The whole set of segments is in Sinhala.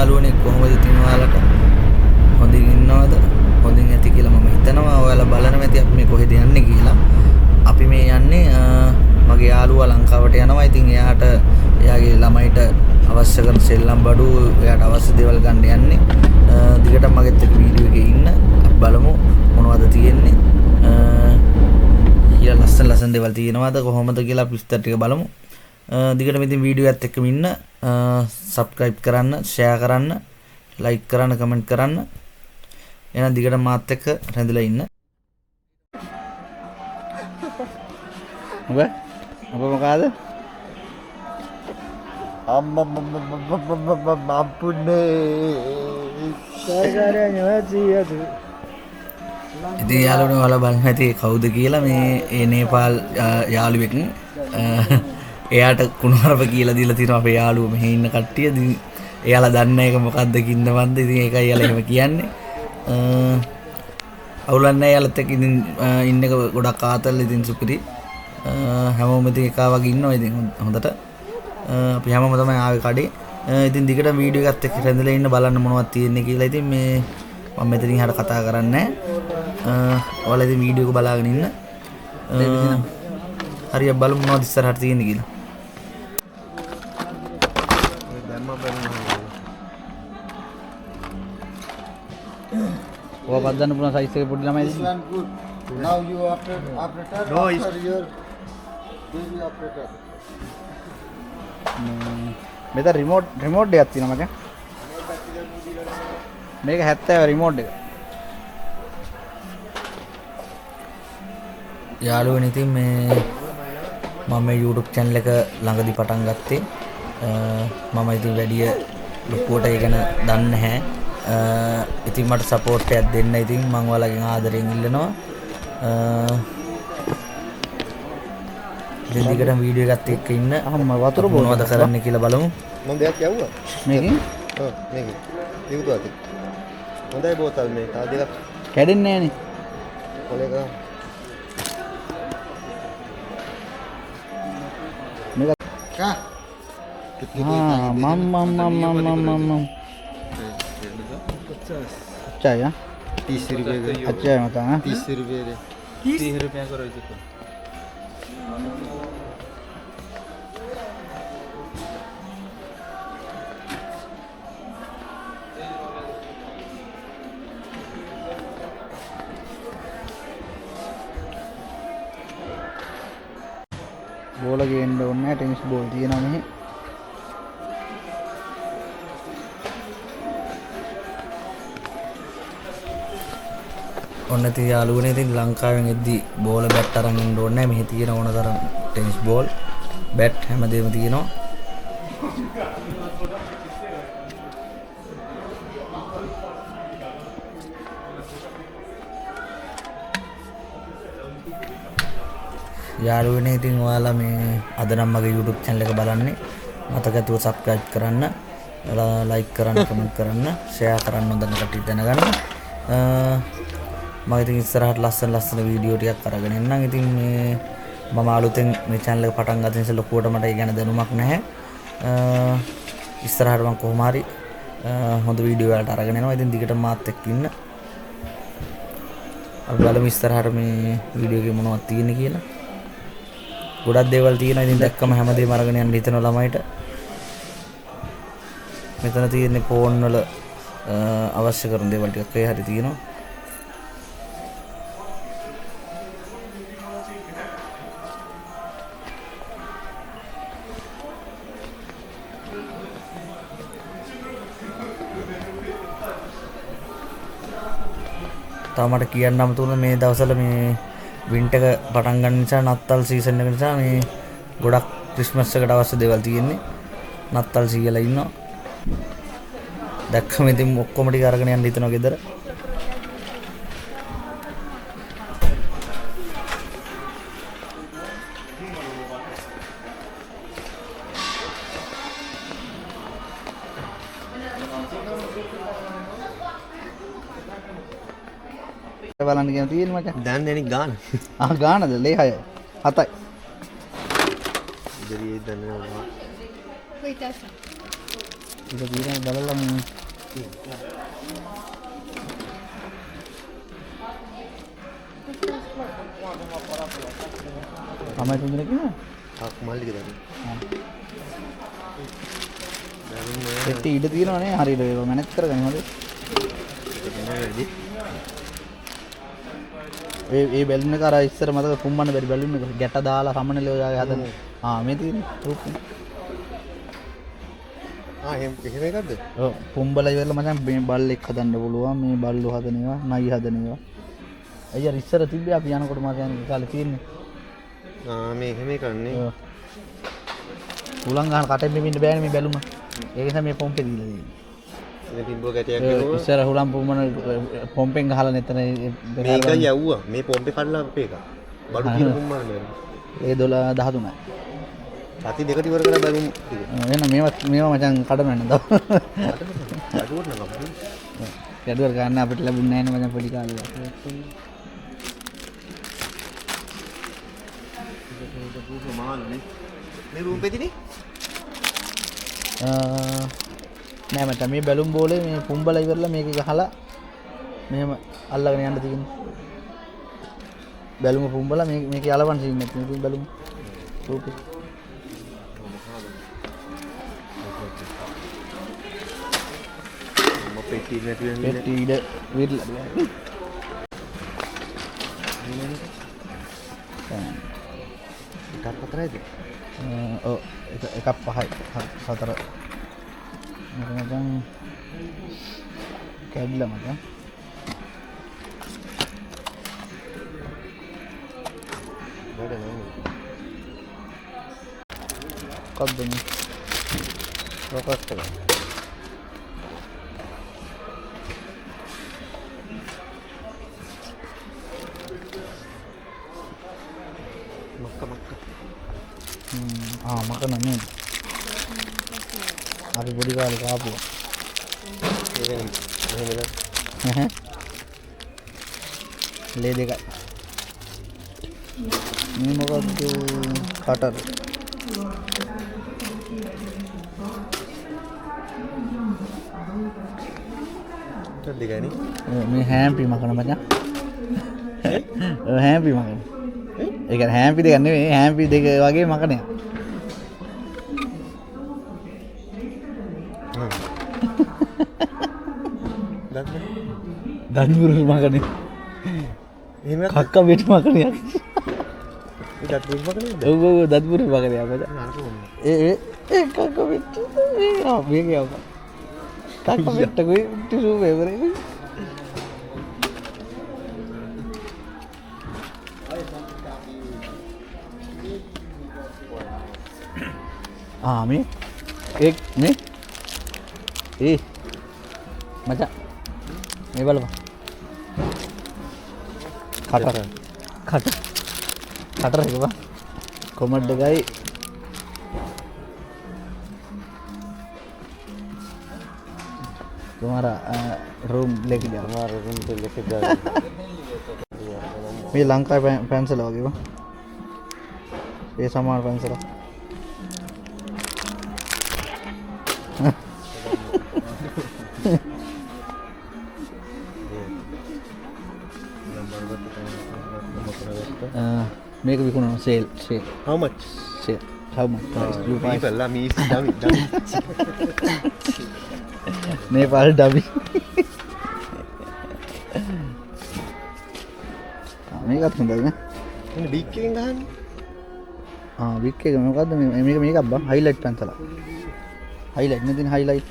යාළුවනේ කොහොමද ඉතින් ඔයාලට හොඳින් ඉන්නවද හොඳින් ඇති කියලා මම හිතනවා ඔයාලා බලනවා ඇති අපි මේ කොහෙද යන්නේ කියලා අපි මේ යන්නේ මගේ යාළුවා ලංකාවට යනවා ඉතින් එයාට එයාගේ ළමයිට අවශ්‍ය කරන සෙල්ලම් බඩු එයාට අවශ්‍ය දේවල් ගන්න යන්නේ දිගටම මගෙත් එක්ක වීඩියෝ එකේ ඉන්න අපි බලමු මොනවද තියෙන්නේ ඊළඟ ලස්සන දේවල් තියෙනවද කොහොමද කියලා අපි විස්තර ටික බලමු දිගටම ඉතින් වීඩියෝ එකත් එක්ක ඉන්න subscribe කරන්න share කරන්න like කරන්න comment කරන්න එහෙනම් දිගටම මාත් එක්ක රැඳිලා ඉන්න ඔබ මොකද අම්පුනේ ඉතින් යාළුවනේ ඔයාලා බලන්න ඇති කවුද කියලා මේ නේපාල් යාළුවෙක් එයාට කුණාරප කියලා දීලා තියෙනවා අපේ යාළුවෝ මෙහි ඉන්න කට්ටිය. ඉතින් එයාලා දන්නේ ඒක මොකද්ද කින්නවන්ද. ඉතින් ඒකයි එයාලා එහෙම කියන්නේ. අවුලක් නැහැ යාළුවත් එක්ක ඉතින් ඉන්න එක ගොඩක් ආතල් ඉතින් සුපිරි. හැමෝම ඉතින් එකා වගේ ඉන්නවා ඉතින් හොඳට. අපි හැමෝම තමයි ආවේ කඩේ. ඉතින් දිගට වීඩියෝ එකත් එක්ක රැඳිලා ඉන්න බලන්න මොනවද තියෙන්නේ කියලා. ඉතින් මේ මම මෙතනින් හර කතා කරන්නේ නැහැ. ඔයාලා ඉතින් වීඩියෝ එක බලාගෙන ඉන්න. හරියට බලමු මොනවද ඉස්සරහට තියෙන්නේ කියලා. ඔයා පද්දන්න පුළුවන් සයිස් එකේ පොඩි ළමයි ඉන්නේ. Now you operator no, after your baby operator. මෙතන රිමෝට් එකක් තියෙනවා මචං. මේක 70 රිමෝට් එක. යාළුවනේ ඉතින් මේ මම මේ YouTube channel එක ළඟදී පටන් ගත්තේ. මම ඉතින් වැඩි ලොකුවට ඒ ගැන දන්නේ නැහැ. ඉතින් මට සපෝට් එකක් දෙන්න ඉතින් මම ඔයාලගෙන් ආදරෙන් ඉල්ලනවා. ඉතින් දිගටම වීඩියෝ එකත් එක්ක ඉන්න. වතුර මොනවද කරන්න කියලා බලමු. මම දෙයක් යවුවා. මේකෙන්? ඔව් මේකෙන්. දියුතුවා තිය. හොඳයි බෝතල් මේ. තා දෙකක් කැඩෙන්නේ නැහනේ. කොලේක. මේක කා. මම් अच्छा है 30 रुपए का अच्छा है मतलब 30 रुपए दे 30 रुपए करो इसको බෝල ගේන්න ඕනේ නැහැ ටෙනිස් බෝල් තියෙනවා මෙහි ඔන්න තිය යාළුවනේ ඉතින් ලංකාවෙන් එද්දි බෝල බැට් අරන් එන්න ඕනේ නැහැ මෙහි තියෙන ඕන තරම් ටෙනිස් බෝල් බැට් හැමදේම තියෙනවා යාළුවනේ ඉතින් ඔයාලා මේ අද නම් මගේ YouTube channel එක බලන්නේ මතක ඇතුව subscribe කරන්න like කරන්න comment කරන්න share කරන්න හොඳන කට්ටිය දැනගන්න මම ඉතින් ඉස්සරහට ලස්සන වීඩියෝ ටිකක් අරගෙන එන්නම් ඉතින් මේ මම අලුතෙන් මේ channel එක පටන් ගත්ත නිසා ලොකුවට මට ඒ ගැන දැනුමක් නැහැ ඉස්සරහට මම කොහොම හරි හොඳ වීඩියෝ වලට අරගෙන එනවා ඉතින් දිගට මාත් එක්ක ඉන්න අපි බලමු ඉස්සරහට මේ වීඩියෝ එකේ මොනවද තියෙන්නේ කියලා ගොඩක් දේවල් තියෙනවා ඉතින් දැක්කම හැමදේම අරගෙන යන්න හිතන ළමයිට මෙතන තියෙන්නේ ෆෝන් වල අවශ්‍ය කරන දේවල් ටිකක් ඒ හරි තියෙනවා තව මට කියන්නම තුන මේ දවස්වල මේ වින්ටර් එක පටන් ගන්න නිසා නත්තල් සීසන් එක නිසා මේ ගොඩක් ක්‍රිස්මස් එකට අවශ්‍ය දේවල් තියෙන්නේ නත්තල් සීයලා ඉන්නවා දැක්කම ඉතින් ඔක්කොම ටික අරගෙන යන්න හිතනවා ගෙදර බලන්න කියන තියෙන මචං දැන් දෙනික් ගාන ගානද ලේ 6 7යි ඉතින් දැන් ඒක දින බලලා මේ තමයි තුන්දෙනෙක් ඉන්නවා. මල්ලි කියලා. පෙට්ටි ඉඩ තියෙනවා නේ හරියට ඒක මැනේජ් කරගන්න හොඳේ. ඒ බැලුන් එක අර ඉස්සර මතක පුම්බන්න බැරි බැලුන් එක ගැට දාලා සමනලේ ඔයාගේ හදන. මේ තියෙන්නේ රූපේ. එහෙම එකක්ද? ඔව් පුම්බලා ඉවරලා මචං මේ බල්ලෙක් හදන්න පුළුවන් මේ බල්ලෝ හදන ඒවා නයි හදන ඒවා. අයියා ඉස්සර තිබ්බේ අපි යනකොට මම කියන්නේ කාලේ තියෙන්නේ. මේ එහෙම එකන්නේ. ඔව්. උලං ගන්න කටෙන් මෙමින්න බෑනේ මේ බැලුම. ඒක නිසා මේ පොම්පේ දීලා තියෙන්නේ. මේ පිම්බෝ ගැටයක් ගිහුවා. ඉස්සර හුලම් පුම්බන පොම්පෙන් ගහලා නැතන මේක යවුවා. මේ පොම්පේ කඩලා අපේ එක. බඩු කියන පුම්බන මේ. ඒ 12 13යි. සති දෙකට ඉවර කරලා බැලුම් ටික. එහෙනම් මේවා මචං කඩන නේද? අඩුවට නම් අපේ. ගැඩුවර ගන්න අපිට ලැබුණේ නැහැ නේ මචං පොඩි කාලේ. මේ රූම් පෙතිනේ? නෑ මචං මේ බැලුම් බෝලේ මේ පුම්බලා ඉවරලා මේක ගහලා මෙහෙම අල්ලගෙන යන්න තියෙන්නේ. බැලුම පුම්බලා මේක යලවන්න තියෙන්නේ මේ බැලුම රූපේ. පෙට්ටි නැති වෙන්නේ. පෙට්ටි ඉඩ විරලා එකක් හතරයිද? ඔව් එකක් 5යි 4. මචං කැඩිලා මචං. වැඩ නෑ. කොද්ද මේ ෆෝකස් කරලා. මකන නේද? අපි පොඩි කාලේ කාපුවා. ලේ දෙකයි. මේ මොකක්ද කටර? දෙකනේ. මේ හැම්පි මකන මචං. හැම්පි මකන. ඒ කියන්නේ හැම්පි දෙක නෙවෙයි හැම්පි දෙක වගේ මකනයක්. දන්වුරු මකනේ. එහෙම කක්ක බෙට මකනයක්. ඒ දත්පුරු මකනේද? ඔව් ඔව් දත්පුරු මකනයක් මචං. ඒ කක්ක බෙට මේක යව. කක්ක බෙට කොයි ටිසු වේවරේ. මේ මේ මචං මේ බලපන් කටර එක බා කොමඩ් එකයි तुम्हारा रूम लेके जाओ हमारा रूम पे लेके जाओ. ये लंका पेंसिल होगी वो ये सामान pencil make we gonna sale. How much? Sale. How much price? You buy. People lah, me is dummy. Nepal dummy. මේකත් හොඳයි නේ. මේ බික් එකෙන් ගහන්නේ. බික් එක මොකද්ද මේ මේකක් බං highlight pencil. highlight නෙදින highlight.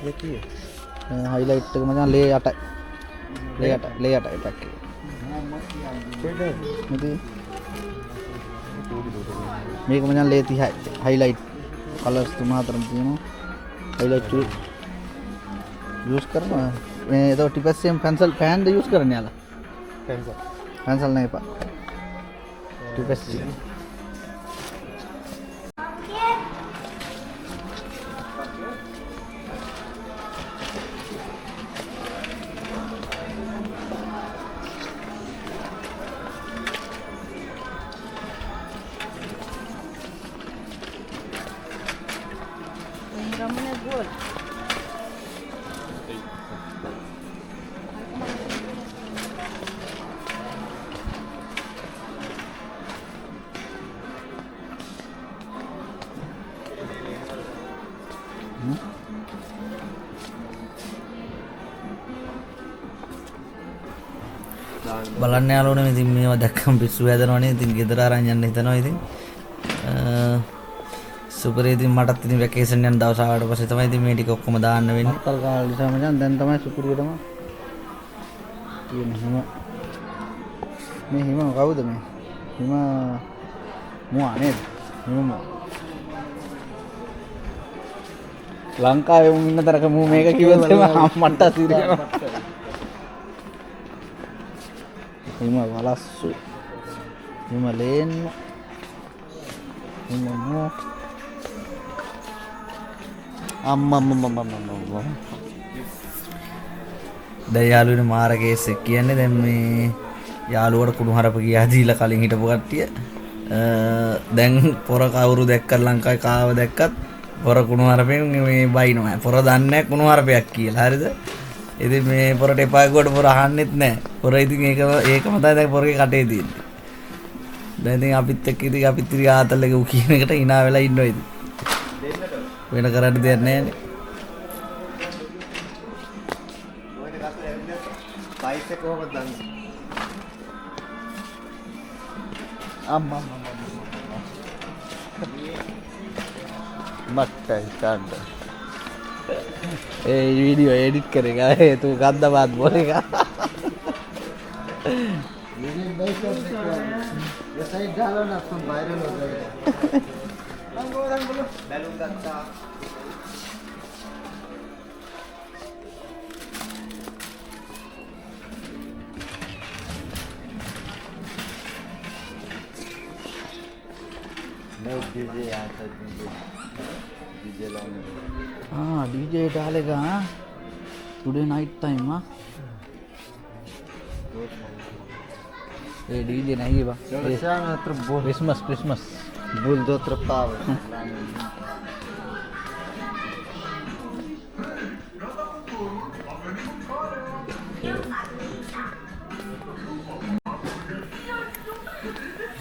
මේ කීයේ? highlight එක මචං ලේ යටයි. ලේ යටයි පැක් එක. මේක මචං ලේ 30යි. highlight colors 3-4ක් තියෙනවා. highlight use කරනවා. මේ ඒක ටිපස්සෙන් pencil pen ද use කරන්නේ යාලා. pencil नहीं पा टिपस Ramune gold. බලන්න යාළුවනේ ඉතින් මේවා දැක්කම පිස්සු හැදෙනවනේ. ඉතින් ගෙදර අරන් යන්න හිතනවා ඉතින්. සුපරේ ඉතින් මටත් ඉතින් වැකේෂන් යන දවස් ආවට පස්සේ තමයි ඉතින් මේ ටික ඔක්කොම දාන්න වෙන්නේ. අක්කල් කාලේ නිසා මචං දැන් තමයි සුපුරියටම තියෙන හිම. මේ හිම කවුද මේ? හිම මුවා නේද? හිම මුවා. ලංකාවේ උන් ඉන්න තරක මූ මේක කිව්වොත් එම මට අසිරියනවා. හිම වලස්සු. හිම ලේන්න. හිම මුවා. අම්මම්මම්මම්මම්මම්. දැන් යාළුවනේ මාර කේස් එක කියන්නේ දැන් මේ යාළුවට කුණු හරප ගියා දීලා කලින් හිටපු කට්ටිය දැන් පොර කවුරු දැක්කත් ලංකාවේ කාව දැක්කත් පොර කුණු හරපෙන් මේ බයිනවා. පොර දන්නේ නැහැ කුණු හරපයක් කියලා. හරිද? ඉතින් මේ පොරට එපා ගොඩ පොර අහන්නෙත් නැහැ. පොර ඉතින් ඒකම තමයි දැන් පොරගේ කටේ තියෙන්නේ. දැන් ඉතින් අපිත් එක්ක ඉතින් අපිත් ඉතින් ආතල් එක කියන එකට hina වෙලා ඉන්නවා ඉතින්. වෙන කරන්න දෙයක් නැහැ නේ. සයිස් එක කොහොමද දන්නේ? मत कांड ये वीडियो एडिट करेगा ये तू गंदा बात बोलेगा वीडियो नहीं कर सकते ये साइड डालो ना सब वायरल हो जाएगा रंग बोलो बैलून का नहीं डीजे आता डीजे लाने हाँ डीजे डालेगा हाँ टुडे नाइट टाइम हाँ ये डीजे नहीं बा क्रिसमस क्रिसमस बोल दो पाव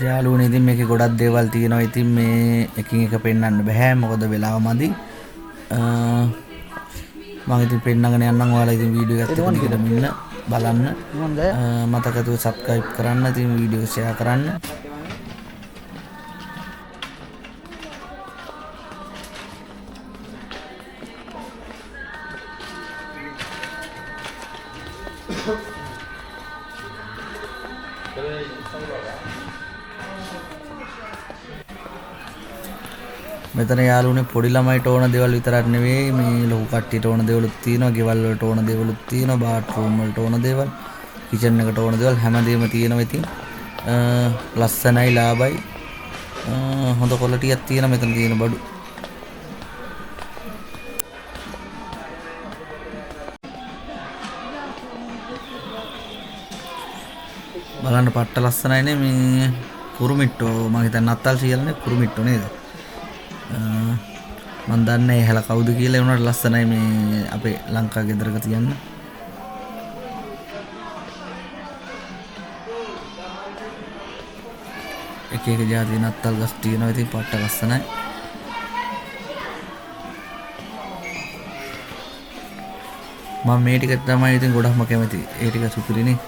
යාළුවනේ ඉතින් මේකේ ගොඩක් දේවල් තියෙනවා. ඉතින් මේ එකින් එක පෙන්වන්න බෑ මොකද වෙලාව මදි. මම ඉතින් පෙන්නගෙන යන්නම්. ඔයාලා ඉතින් වීඩියෝ එකත් එක්ක දිගටම ඉන්න බලන්න. මතකතුව සබ්ස්ක්‍රයිබ් කරන්න. ඉතින් වීඩියෝ ෂෙයා කරන්න. මෙතන යාළුවනේ පොඩි ළමයිට ඕන දේවල් විතරක් නෙවෙයි මේ ලොකු කට්ටියට ඕන දේවලුත් තියෙනවා. ගෙවල් වලට ඕන දේවලුත් තියෙනවා. බාත් රූම් වලට ඕන දේවල්, කිචන් එකට ඕන දේවල් හැමදේම තියෙනවා. ඉතින් ලස්සනයි ලාභයි හොඳ ක්වොලිටියක් තියෙනවා මෙතන තියෙන බඩු. බලන්න පට්ට ලස්සනයි නේ මේ කුරුමිට්ටෝ. මම හිතන්නේ නත්තල් සීයල්නේ කුරුමිට්ටෝ නේද? මන් දන්නේ හැල කවුද කියලා. ඒ උනාට ලස්සනයි මේ අපේ ලංකා ගෙදරක තියන්න. එක එක જાති නත්තල් ගස් තියෙනවා. ඉතින් පට්ට ලස්සනයි. මම මේ ටික තමයි ඉතින් ගොඩක්ම කැමති. ඒ ටික සුපිරිනේ.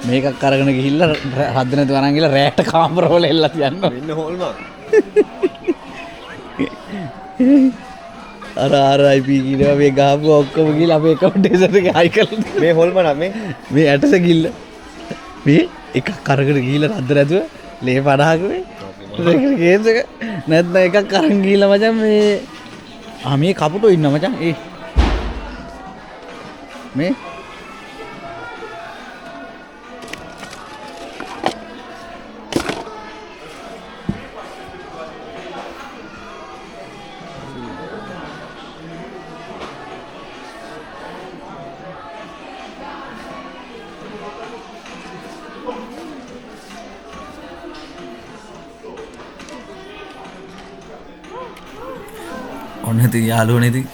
මේකක් අරගෙන ගිහිල්ලා හද නැතුව අරන් ගිහලා රෑට කාමරවල එල්ලලා තියන්න ඉන්න හොල්මන් RIP කියනවා මේ ගහපුව ඔක්කොම ගිහලා අපේ කමෙන්ටේෂන් එකේ හයි කරලා මේ හොල්මන් මේ ඇටස ගිල්ල මේ එකක් අරගෙන ගිහිල්ලා හද නැතුව ලේ 50ක මේ ගේම්ස් එක නැත්නම් එකක් අරන් ගිහිල්ලා මචං මේ මේ කපුටෝ ඉන්නවා මචං මේ ඔන්න ඉතින් යාළුවනේ ඉතින්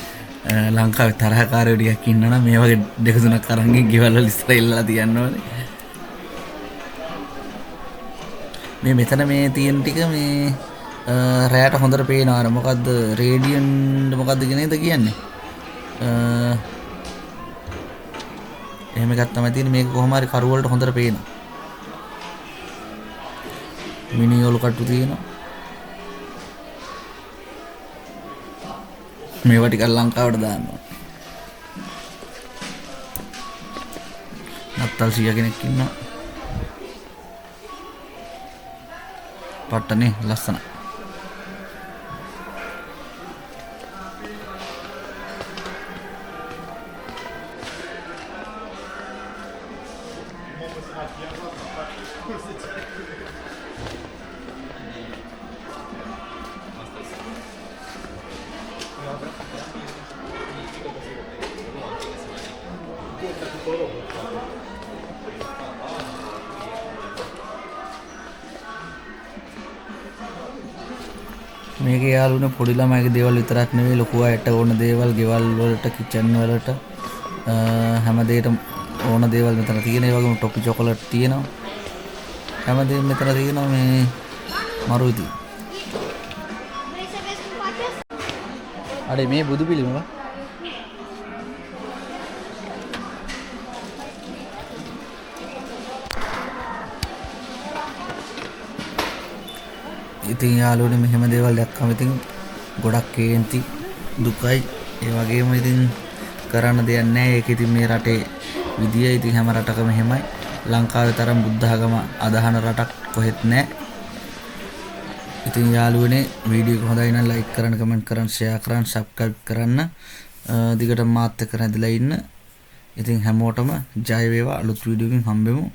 ලංකාවේ තරහකාරයෝ ටිකක් ඉන්නවනම් මේ වගේ දෙක තුනක් අරන් ගිහින් ගෙවල් වල ඉස්සර ඉල්ලලා තියන්න ඕනේ. මේ මෙතන මේ තියෙන ටික මේ රැයට හොඳට පේනවා. අර මොකද්ද රේඩියන්ට් මොකද්ද කියනේද කියන්නේ? එහෙම එකක් තමයි තියෙන්නේ. මේක කොහොම හරි කරු වලට හොඳට පේනවා. මිනි ඔලු කට්ටු තියෙනවා. මේවා ටිකක් ලංකාවට දාන්න ඕනේ. නත්තල් සීයා කෙනෙක් ඉන්නවා. පට්ටනේ ලස්සන. මේකේ යාළුවනේ පොඩි ළමයිගේ දේවල් විතරක් නෙවෙයි ලොකු අයට ඕන දේවල් ගෙවල් වලට කිචන් වලට හැම දෙයකටම ඕන දේවල් මෙතන තියෙන. ඒ වගේම ටොපි චොකලට් තියෙනවා. හැමදේම මෙතන තියෙනවා. මේ මරු ඉතින්. අඩේ මේ බුදු පිළිම වා. ඉතින් යාළුවනේ මෙහෙම දේවල් දැක්කම ඉතින් ගොඩක් කේන්ති දුකයි. ඒ වගේම ඉතින් කරන්න දෙයක් නැහැ. ඒක ඉතින් මේ රටේ විදිය. ඉතින් හැම රටකම එහෙමයි. ලංකාවේ තරම් බුද්ධ ආගම අදහන රටක් කොහෙත් නැහැ. ඉතින් යාළුවනේ වීඩියෝ එක හොඳයි නම් ලයික් කරන්න, කමෙන්ට් කරන්න, ෂෙයා කරන්න, සබ්ස්ක්‍රයිබ් කරන්න. දිගට මාත් එක්ක රැඳිලා ඉන්න. ඉතින් හැමෝටම ජය වේවා. අලුත් වීඩියෝ එකකින් හම්බෙමු.